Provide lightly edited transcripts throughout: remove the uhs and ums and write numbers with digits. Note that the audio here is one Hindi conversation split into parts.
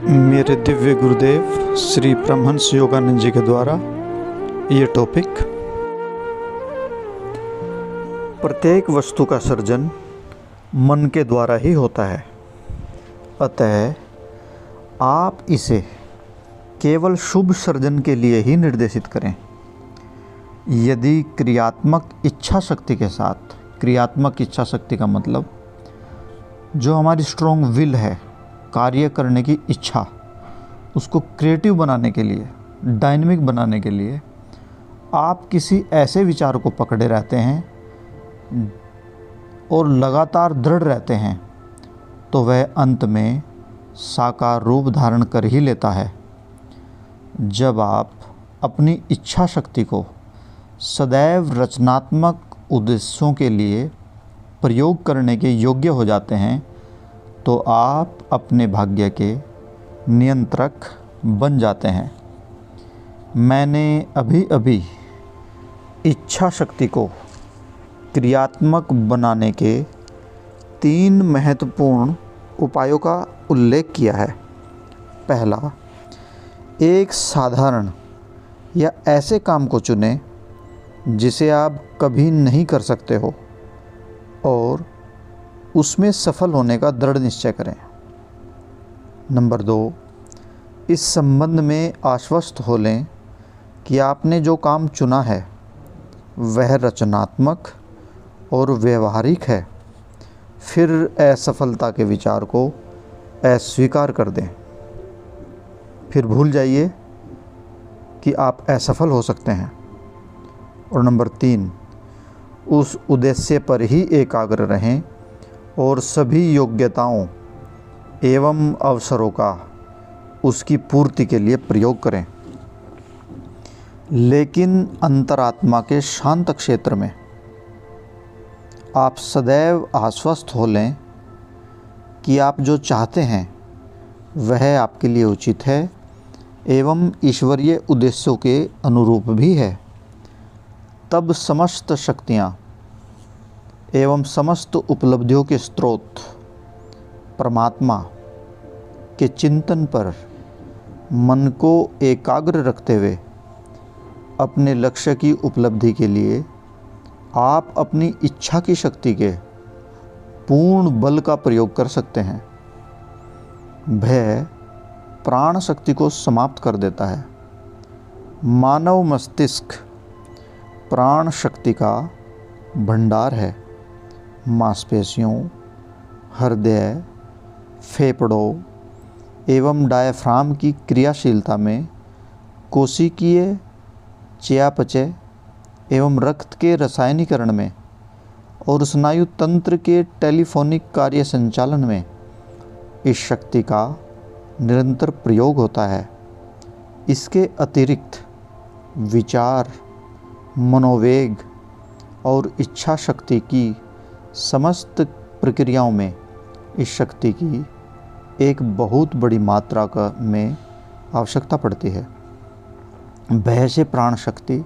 मेरे दिव्य गुरुदेव श्री परमहंस योगानंद जी के द्वारा ये टॉपिक, प्रत्येक वस्तु का सर्जन मन के द्वारा ही होता है, अतः आप इसे केवल शुभ सर्जन के लिए ही निर्देशित करें। यदि क्रियात्मक इच्छा शक्ति के साथ, क्रियात्मक इच्छा शक्ति का मतलब जो हमारी स्ट्रॉन्ग विल है, कार्य करने की इच्छा, उसको क्रिएटिव बनाने के लिए, डायनेमिक बनाने के लिए आप किसी ऐसे विचार को पकड़े रहते हैं और लगातार दृढ़ रहते हैं, तो वह अंत में साकार रूप धारण कर ही लेता है। जब आप अपनी इच्छा शक्ति को सदैव रचनात्मक उद्देश्यों के लिए प्रयोग करने के योग्य हो जाते हैं, तो आप अपने भाग्य के नियंत्रक बन जाते हैं। मैंने अभी इच्छा शक्ति को क्रियात्मक बनाने के 3 महत्वपूर्ण उपायों का उल्लेख किया है। पहला, एक साधारण या ऐसे काम को चुनें जिसे आप कभी नहीं कर सकते हो और उसमें सफल होने का दृढ़ निश्चय करें। नंबर 2, इस संबंध में आश्वस्त हो लें कि आपने जो काम चुना है वह रचनात्मक और व्यवहारिक है। फिर असफलता के विचार को अस्वीकार कर दें। फिर भूल जाइए कि आप असफल हो सकते हैं। और नंबर 3, उस उद्देश्य पर ही एकाग्र रहें और सभी योग्यताओं एवं अवसरों का उसकी पूर्ति के लिए प्रयोग करें। लेकिन अंतरात्मा के शांत क्षेत्र में आप सदैव आश्वस्त हो लें कि आप जो चाहते हैं वह आपके लिए उचित है एवं ईश्वरीय उद्देश्यों के अनुरूप भी है। तब समस्त शक्तियाँ एवं समस्त उपलब्धियों के स्रोत परमात्मा के चिंतन पर मन को एकाग्र रखते हुए अपने लक्ष्य की उपलब्धि के लिए आप अपनी इच्छा की शक्ति के पूर्ण बल का प्रयोग कर सकते हैं। भय प्राण शक्ति को समाप्त कर देता है। मानव मस्तिष्क प्राण शक्ति का भंडार है। मांसपेशियों, हृदय, फेफड़ों एवं डायफ्राम की क्रियाशीलता में, कोशिकीय चयापचय एवं रक्त के रसायनीकरण में और स्नायु तंत्र के टेलीफोनिक कार्य संचालन में इस शक्ति का निरंतर प्रयोग होता है। इसके अतिरिक्त विचार, मनोवेग और इच्छा शक्ति की समस्त प्रक्रियाओं में इस शक्ति की एक बहुत बड़ी मात्रा में आवश्यकता पड़ती है। भय से प्राण शक्ति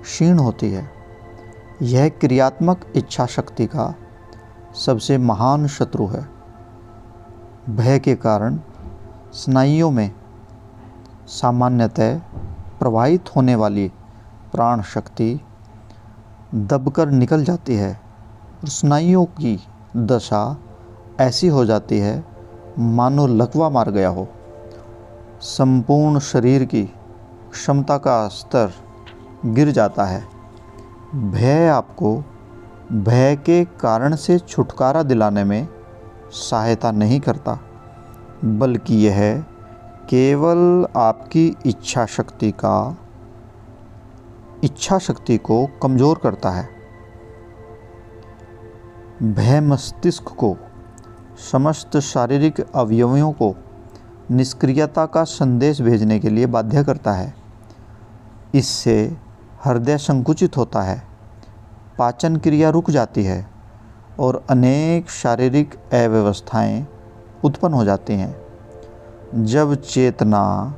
क्षीण होती है। यह क्रियात्मक इच्छा शक्ति का सबसे महान शत्रु है। भय के कारण स्नायुओं में सामान्यतः प्रवाहित होने वाली प्राण शक्ति दबकर निकल जाती है और स्नायुओं की दशा ऐसी हो जाती है मानो लकवा मार गया हो। संपूर्ण शरीर की क्षमता का स्तर गिर जाता है। भय आपको भय के कारण से छुटकारा दिलाने में सहायता नहीं करता, बल्कि यह केवल आपकी इच्छा शक्ति को कमज़ोर करता है। भय मस्तिष्क को समस्त शारीरिक अवयवों को निष्क्रियता का संदेश भेजने के लिए बाध्य करता है। इससे हृदय संकुचित होता है, पाचन क्रिया रुक जाती है और अनेक शारीरिक अव्यवस्थाएं उत्पन्न हो जाती हैं। जब चेतना,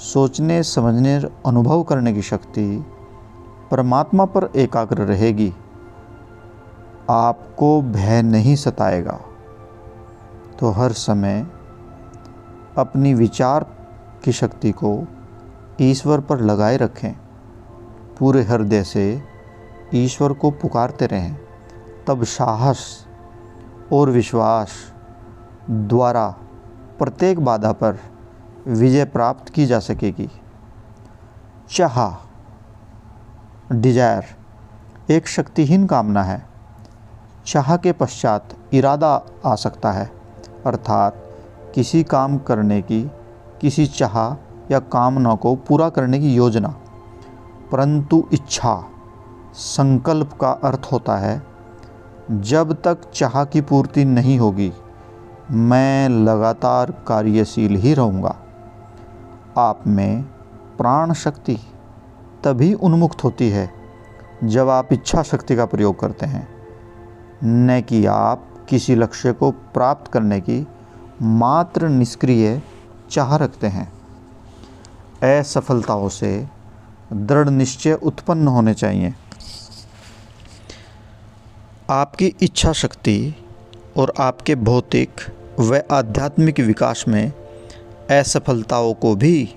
सोचने, समझने, अनुभव करने की शक्ति परमात्मा पर एकाग्र रहेगी, आपको भय नहीं सताएगा। तो हर समय अपनी विचार की शक्ति को ईश्वर पर लगाए रखें, पूरे हृदय से ईश्वर को पुकारते रहें, तब साहस और विश्वास द्वारा प्रत्येक बाधा पर विजय प्राप्त की जा सकेगी। चाह, डिजायर एक शक्तिहीन कामना है। चाह के पश्चात इरादा आ सकता है, अर्थात किसी काम करने की, किसी चाह या कामना को पूरा करने की योजना। परंतु इच्छा, संकल्प का अर्थ होता है जब तक चाह की पूर्ति नहीं होगी मैं लगातार कार्यशील ही रहूँगा। आप में प्राण शक्ति तभी उन्मुक्त होती है जब आप इच्छा शक्ति का प्रयोग करते हैं, न कि आप किसी लक्ष्य को प्राप्त करने की मात्र निष्क्रिय चाह रखते हैं। असफलताओं से दृढ़ निश्चय उत्पन्न होने चाहिए। आपकी इच्छा शक्ति और आपके भौतिक व आध्यात्मिक विकास में असफलताओं को भी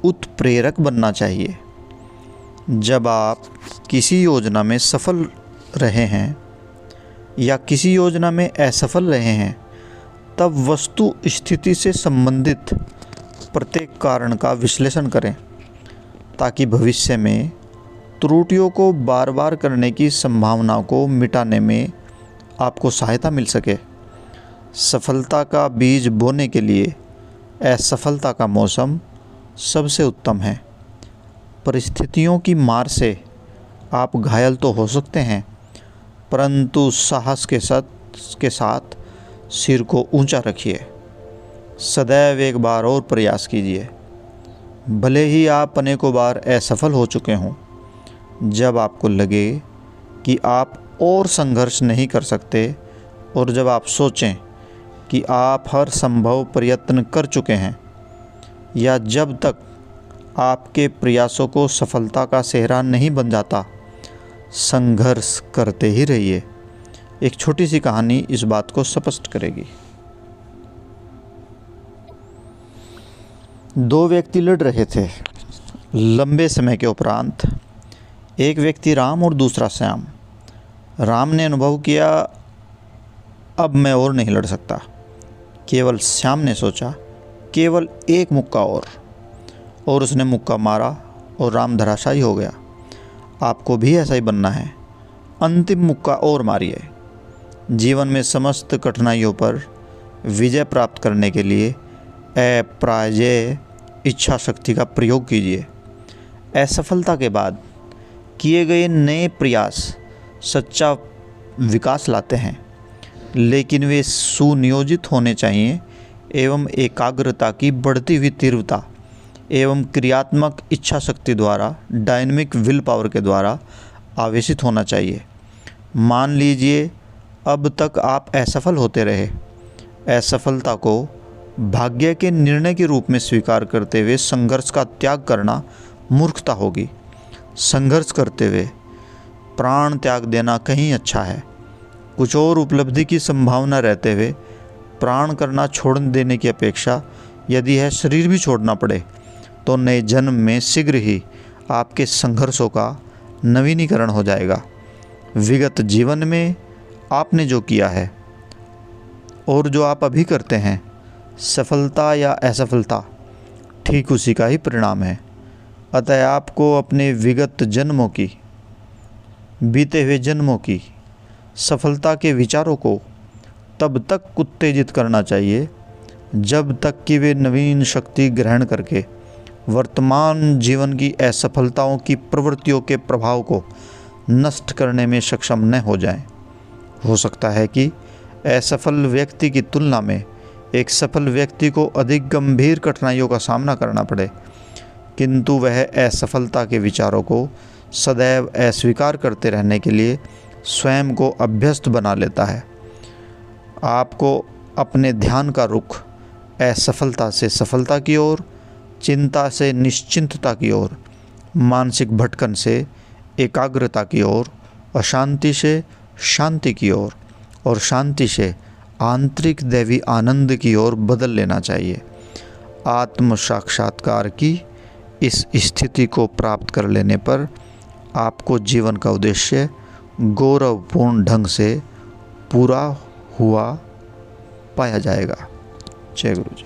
उत्प्रेरक बनना चाहिए। जब आप किसी योजना में सफल रहे हैं या किसी योजना में असफल रहे हैं, तब वस्तु स्थिति से संबंधित प्रत्येक कारण का विश्लेषण करें, ताकि भविष्य में त्रुटियों को बार बार करने की संभावना को मिटाने में आपको सहायता मिल सके। सफलता का बीज बोने के लिए असफलता का मौसम सबसे उत्तम है। परिस्थितियों की मार से आप घायल तो हो सकते हैं, परंतु साहस के साथ सिर को ऊंचा रखिए। सदैव एक बार और प्रयास कीजिए, भले ही आप अनेकों बार असफल हो चुके हों। जब आपको लगे कि आप और संघर्ष नहीं कर सकते और जब आप सोचें कि आप हर संभव प्रयत्न कर चुके हैं, या जब तक आपके प्रयासों को सफलता का सेहरा नहीं बन जाता, संघर्ष करते ही रहिए। एक छोटी सी कहानी इस बात को स्पष्ट करेगी। दो व्यक्ति लड़ रहे थे। लंबे समय के उपरांत एक व्यक्ति राम और दूसरा श्याम। राम ने अनुभव किया, अब मैं और नहीं लड़ सकता। केवल श्याम ने सोचा, केवल एक मुक्का और उसने मुक्का मारा और राम धराशायी हो गया। आपको भी ऐसा ही बनना है, अंतिम मुक्का और मारिए। जीवन में समस्त कठिनाइयों पर विजय प्राप्त करने के लिए अप्राजेय इच्छा शक्ति का प्रयोग कीजिए। असफलता के बाद किए गए नए प्रयास सच्चा विकास लाते हैं, लेकिन वे सुनियोजित होने चाहिए एवं एकाग्रता की बढ़ती हुई तीव्रता एवं क्रियात्मक इच्छा शक्ति द्वारा, डायनेमिक विल पावर के द्वारा आवेशित होना चाहिए। मान लीजिए अब तक आप असफल होते रहे। असफलता को भाग्य के निर्णय के रूप में स्वीकार करते हुए संघर्ष का त्याग करना मूर्खता होगी। संघर्ष करते हुए प्राण त्याग देना कहीं अच्छा है। कुछ और उपलब्धि की संभावना रहते हुए प्राण करना छोड़ देने की अपेक्षा यदि यह शरीर भी छोड़ना पड़े, तो नए जन्म में शीघ्र ही आपके संघर्षों का नवीनीकरण हो जाएगा। विगत जीवन में आपने जो किया है और जो आप अभी करते हैं, सफलता या असफलता ठीक उसी का ही परिणाम है। अतः आपको अपने विगत जन्मों की, बीते हुए जन्मों की सफलता के विचारों को तब तक उत्तेजित करना चाहिए जब तक कि वे नवीन शक्ति ग्रहण करके वर्तमान जीवन की असफलताओं की प्रवृत्तियों के प्रभाव को नष्ट करने में सक्षम न हो जाएं। हो सकता है कि असफल व्यक्ति की तुलना में एक सफल व्यक्ति को अधिक गंभीर कठिनाइयों का सामना करना पड़े, किंतु वह असफलता के विचारों को सदैव अस्वीकार करते रहने के लिए स्वयं को अभ्यस्त बना लेता है। आपको अपने ध्यान का रुख असफलता से सफलता की ओर, चिंता से निश्चिंतता की ओर, मानसिक भटकन से एकाग्रता की ओर, अशांति से शांति की ओर और शांति से आंतरिक दैवी आनंद की ओर बदल लेना चाहिए। आत्म साक्षात्कार की इस स्थिति को प्राप्त कर लेने पर आपको जीवन का उद्देश्य गौरवपूर्ण ढंग से पूरा हुआ पाया जाएगा। जय गुरु जी।